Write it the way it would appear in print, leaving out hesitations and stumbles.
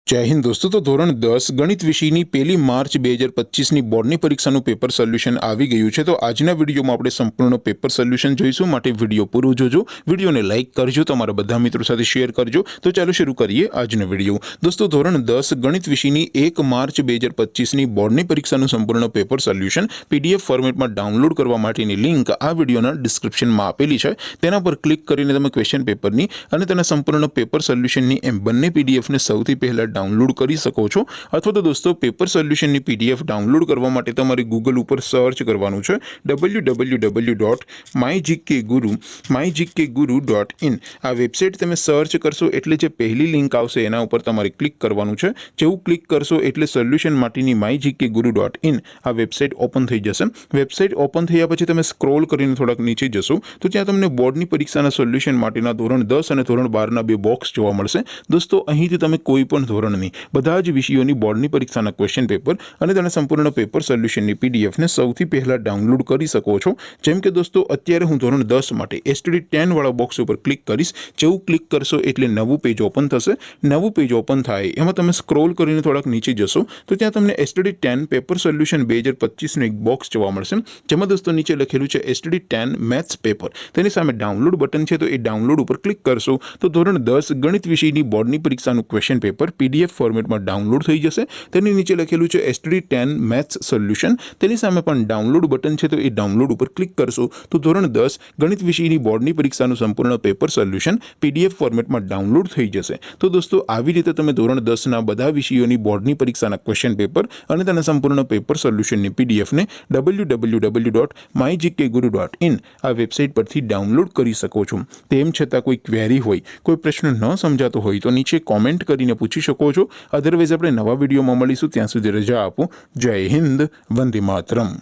जय हिंद दोस्तों। तो धोरण 10 गणित विषयની 1 માર્ચ 2025ની બોર્ડની પરીક્ષાનું પેપર સોલ્યુશન આવી ગયું છે। તો આજના વિડીયોમાં આપણે સંપૂર્ણ પેપર સોલ્યુશન જોઈશું, માટે વિડીયો પૂરો જોજો, વિડીયોને લાઈક કરજો, તમારા બધા મિત્રો સાથે શેર કરજો। તો ચાલો શરૂ કરીએ આજનો વિડીયો। દોસ્તો, ધોરણ 10 ગણિત વિષયની 1 માર્ચ 2025ની બોર્ડની પરીક્ષાનું સંપૂર્ણ પેપર સોલ્યુશન પીડીએફ ફોર્મેટમાં ડાઉનલોડ કરવા માટેની લિંક આ વિડીયોના ડિસ્ક્રિપ્શનમાં આપેલી છે। તેના પર ક્લિક કરીને તમે ક્વેશ્ચન પેપરની અને તેના સંપૂર્ણ પેપર સોલ્યુશનની એમ બંને પીડીએફને સૌથી પહેલા डाउनलॉड કરી શકો છો। અથવા તો દોસ્તો, પેપર સોલ્યુશનની પીડીએફ ડાઉનલોડ કરવા માટે તમારે ગૂગલ ઉપર સર્ચ કરવાનું છે www.mygkguru.in। આ વેબસાઇટ તમે સર્ચ કરશો એટલે જે પહેલી લિંક આવશે એના ઉપર તમારે ક્લિક કરવાનું છે। જેવું ક્લિક કરશો એટલે સોલ્યુશન માટેની mygkguru.in આ વેબસાઇટ ઓપન થઈ જશે। વેબસાઇટ ઓપન થયા પછી તમે સ્ક્રોલ કરીને થોડાક નીચે જશો તો ત્યાં તમને બોર્ડની પરીક્ષાના સોલ્યુશન માટેના ધોરણ 10 અને ધોરણ 12 ના બે બોક્સ જોવા મળશે। દોસ્તો, અહીંથી તમે કોઈ પણ ધોરણની બધા જ વિષયોની બોર્ડની પરીક્ષાના ક્વેશ્ચન પેપર અને તેના સંપૂર્ણ પેપર સોલ્યુશનની પીડીએફને સૌથી પહેલા ડાઉનલોડ કરી શકો છો। જેમ કે દોસ્તો, અત્યારે હું ધોરણ 10 માટે એસટીડી 10 વાળા બોક્સ ઉપર ક્લિક કરીશ। જેવું ક્લિક કરશો એટલે નવું પેજ ઓપન થશે। નવું પેજ ઓપન થાય એમાં તમે સ્ક્રોલ કરીને થોડાક નીચે જશો તો ત્યાં તમને એસટીડી 10 પેપર સોલ્યુશન 2025નું એક બોક્સ જોવા મળશે, જેમાં દોસ્તો નીચે લખેલું છે એસટીડી 10 મેથ્સ પેપર। તેની સામે ડાઉનલોડ બટન છે, તો એ ડાઉનલોડ ઉપર ક્લિક કરશો તો ધોરણ 10 ગણિત વિષયની બોર્ડની પરીક્ષાનું ક્વેશ્ચન પેપર પીડીએફ ફોર્મેટમાં ડાઉનલોડ થઈ જશે। તેની નીચે લખેલું છે એસટીડી 10 મેથ્સ સોલ્યુશન। તેની સામે પણ ડાઉનલોડ બટન છે, તો એ ડાઉનલોડ ઉપર ક્લિક કરશો તો ધોરણ 10 ગણિત વિષયની બોર્ડની પરીક્ષાનું સંપૂર્ણ પેપર સોલ્યુશન પીડીએફ ફોર્મેટમાં ડાઉનલોડ થઈ જશે। તો દોસ્તો, આવી રીતે તમે ધોરણ 10ના બધા વિષયોની બોર્ડની પરીક્ષાના ક્વેશ્ચન પેપર અને તેના સંપૂર્ણ પેપર સોલ્યુશનની પીડીએફને www.mygkguru.in આ વેબસાઇટ પરથી ડાઉનલોડ કરી શકો છો। તેમ છતાં કોઈ ક્વેરી હોય, કોઈ પ્રશ્ન ન સમજાતો હોય તો નીચે કોમેન્ટ કરીને પૂછી શકો છો। અધરવાઇઝ આપણે નવા વિડીયોમાં મળીશું, ત્યાં સુધી રજા આપો। જય હિન્દ, વંદે માતરમ।